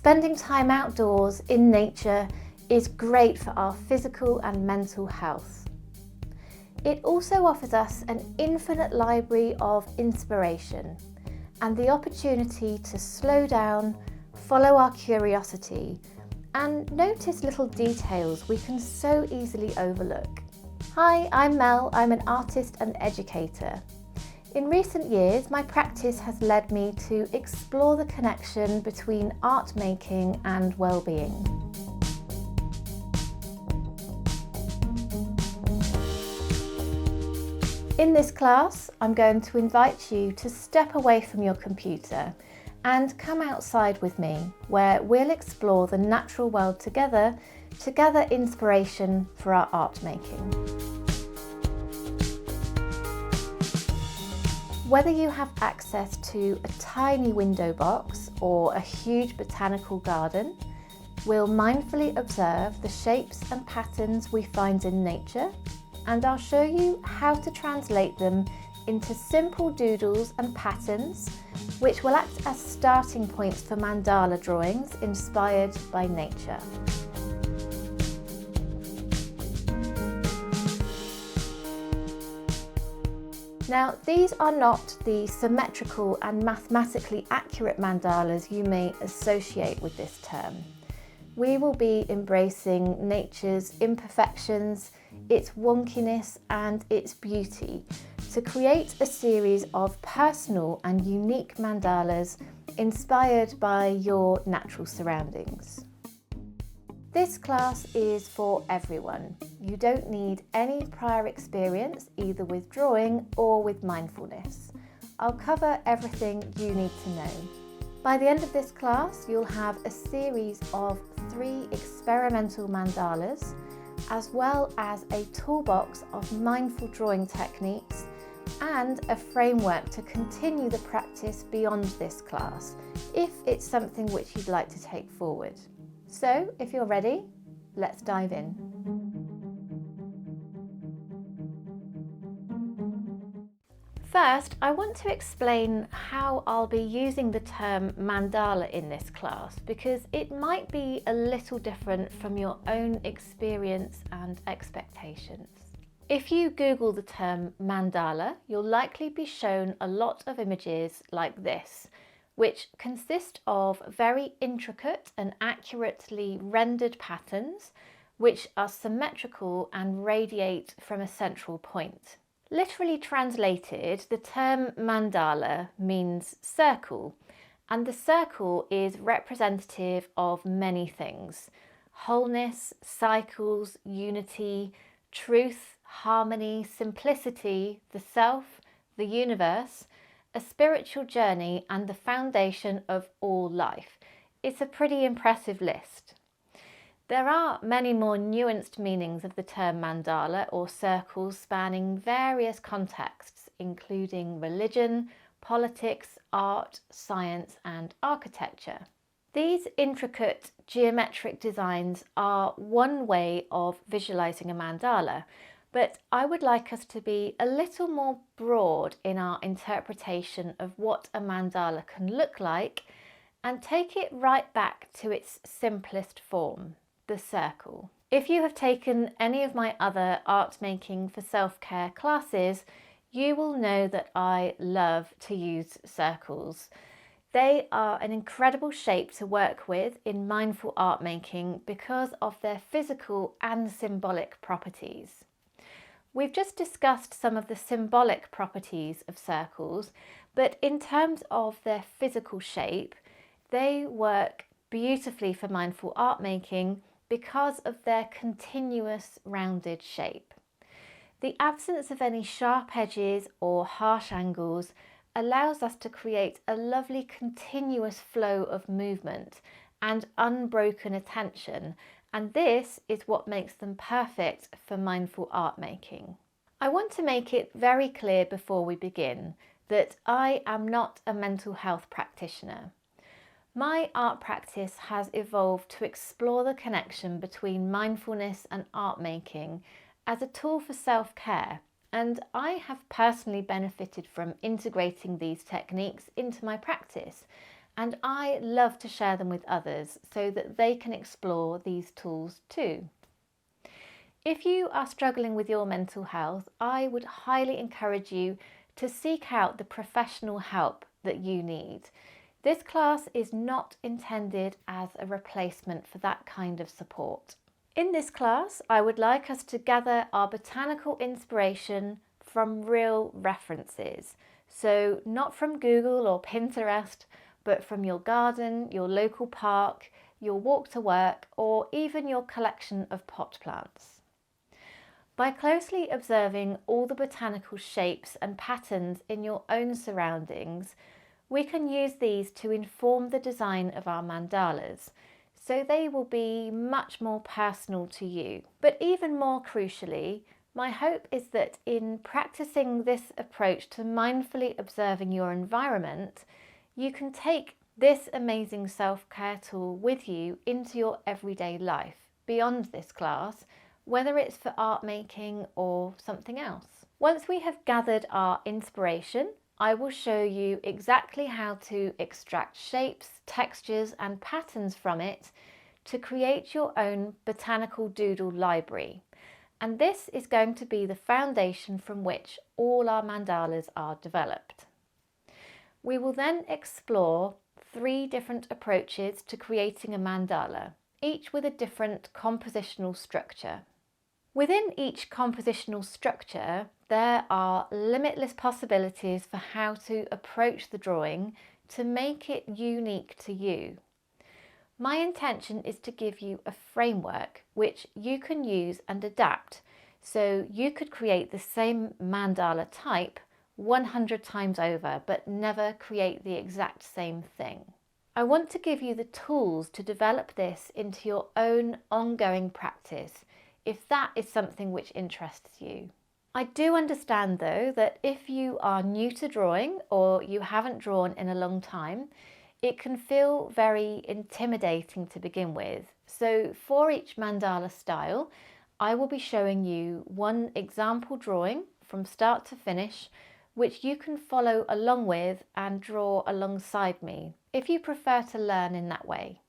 Spending time outdoors in nature is great for our physical and mental health. It also offers us an infinite library of inspiration and the opportunity to slow down, follow our curiosity, and notice little details we can so easily overlook. Hi, I'm Mel. I'm an artist and educator. In recent years, my practice has led me to explore the connection between art making and well-being. In this class, I'm going to invite you to step away from your computer and come outside with me, where we'll explore the natural world together to gather inspiration for our art making. Whether you have access to a tiny window box or a huge botanical garden, we'll mindfully observe the shapes and patterns we find in nature, and I'll show you how to translate them into simple doodles and patterns, which will act as starting points for mandala drawings inspired by nature. Now, these are not the symmetrical and mathematically accurate mandalas you may associate with this term. We will be embracing nature's imperfections, its wonkiness and its beauty to create a series of personal and unique mandalas inspired by your natural surroundings. This class is for everyone. You don't need any prior experience either with drawing or with mindfulness. I'll cover everything you need to know. By the end of this class, you'll have a series of 3 experimental mandalas, as well as a toolbox of mindful drawing techniques and a framework to continue the practice beyond this class, if it's something which you'd like to take forward. So, if you're ready, let's dive in. First, I want to explain how I'll be using the term mandala in this class, because it might be a little different from your own experience and expectations. If you Google the term mandala, you'll likely be shown a lot of images like this, which consist of very intricate and accurately rendered patterns, which are symmetrical and radiate from a central point. Literally translated, the term mandala means circle, and the circle is representative of many things: wholeness, cycles, unity, truth, harmony, simplicity, the self, the universe, a spiritual journey and the foundation of all life. It's a pretty impressive list. There are many more nuanced meanings of the term mandala or circles spanning various contexts, including religion, politics, art, science and architecture. These intricate geometric designs are one way of visualizing a mandala, but I would like us to be a little more broad in our interpretation of what a mandala can look like and take it right back to its simplest form, the circle. If you have taken any of my other art making for self-care classes, you will know that I love to use circles. They are an incredible shape to work with in mindful art making because of their physical and symbolic properties. We've just discussed some of the symbolic properties of circles, but in terms of their physical shape, they work beautifully for mindful art making because of their continuous rounded shape. The absence of any sharp edges or harsh angles allows us to create a lovely continuous flow of movement and unbroken attention, and this is what makes them perfect for mindful art making. I want to make it very clear before we begin that I am not a mental health practitioner. My art practice has evolved to explore the connection between mindfulness and art making as a tool for self-care, and I have personally benefited from integrating these techniques into my practice, and I love to share them with others so that they can explore these tools too. If you are struggling with your mental health, I would highly encourage you to seek out the professional help that you need. This class is not intended as a replacement for that kind of support. In this class, I would like us to gather our botanical inspiration from real references. So not from Google or Pinterest, but from your garden, your local park, your walk to work, or even your collection of pot plants. By closely observing all the botanical shapes and patterns in your own surroundings, we can use these to inform the design of our mandalas, so they will be much more personal to you. But even more crucially, my hope is that in practicing this approach to mindfully observing your environment, you can take this amazing self-care tool with you into your everyday life, beyond this class, whether it's for art making or something else. Once we have gathered our inspiration, I will show you exactly how to extract shapes, textures and patterns from it to create your own botanical doodle library. And this is going to be the foundation from which all our mandalas are developed. We will then explore 3 different approaches to creating a mandala, each with a different compositional structure. Within each compositional structure, there are limitless possibilities for how to approach the drawing to make it unique to you. My intention is to give you a framework which you can use and adapt, so you could create the same mandala type 100 times over, but never create the exact same thing. I want to give you the tools to develop this into your own ongoing practice, if that is something which interests you. I do understand though that if you are new to drawing or you haven't drawn in a long time, it can feel very intimidating to begin with. So for each mandala style, I will be showing you one example drawing from start to finish, which you can follow along with and draw alongside me, if you prefer to learn in that way.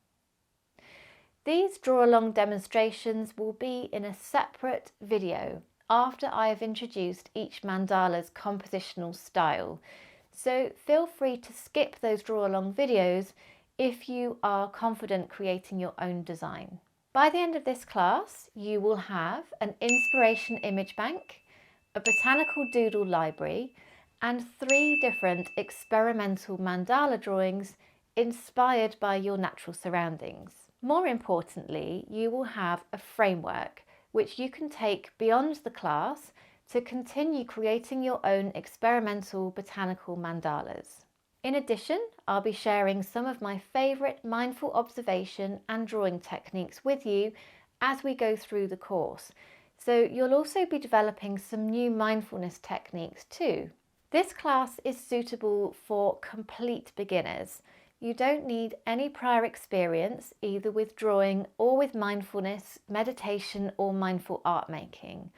These draw-along demonstrations will be in a separate video after I have introduced each mandala's compositional style, so feel free to skip those draw-along videos if you are confident creating your own design. By the end of this class, you will have an inspiration image bank, a botanical doodle library, and 3 different experimental mandala drawings inspired by your natural surroundings. More importantly, you will have a framework which you can take beyond the class to continue creating your own experimental botanical mandalas. In addition, I'll be sharing some of my favourite mindful observation and drawing techniques with you as we go through the course, so you'll also be developing some new mindfulness techniques too. This class is suitable for complete beginners. You don't need any prior experience either with drawing or with mindfulness, meditation or mindful art making.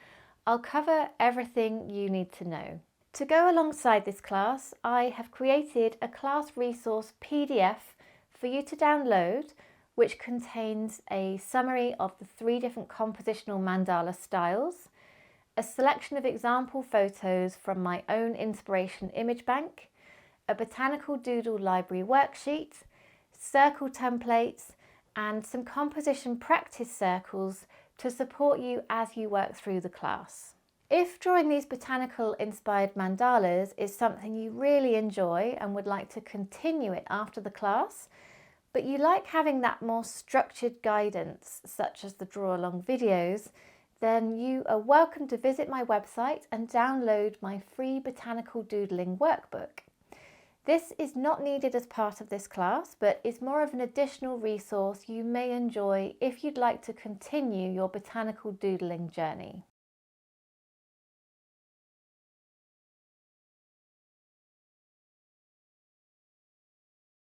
I'll cover everything you need to know. To go alongside this class, I have created a class resource PDF for you to download, which contains a summary of the 3 different compositional mandala styles, a selection of example photos from my own inspiration image bank, a botanical doodle library worksheet, circle templates, and some composition practice circles to support you as you work through the class. If drawing these botanical inspired mandalas is something you really enjoy and would like to continue it after the class, but you like having that more structured guidance, such as the draw along videos, then you are welcome to visit my website and download my free Botanical Doodling workbook. This is not needed as part of this class, but is more of an additional resource you may enjoy if you'd like to continue your botanical doodling journey.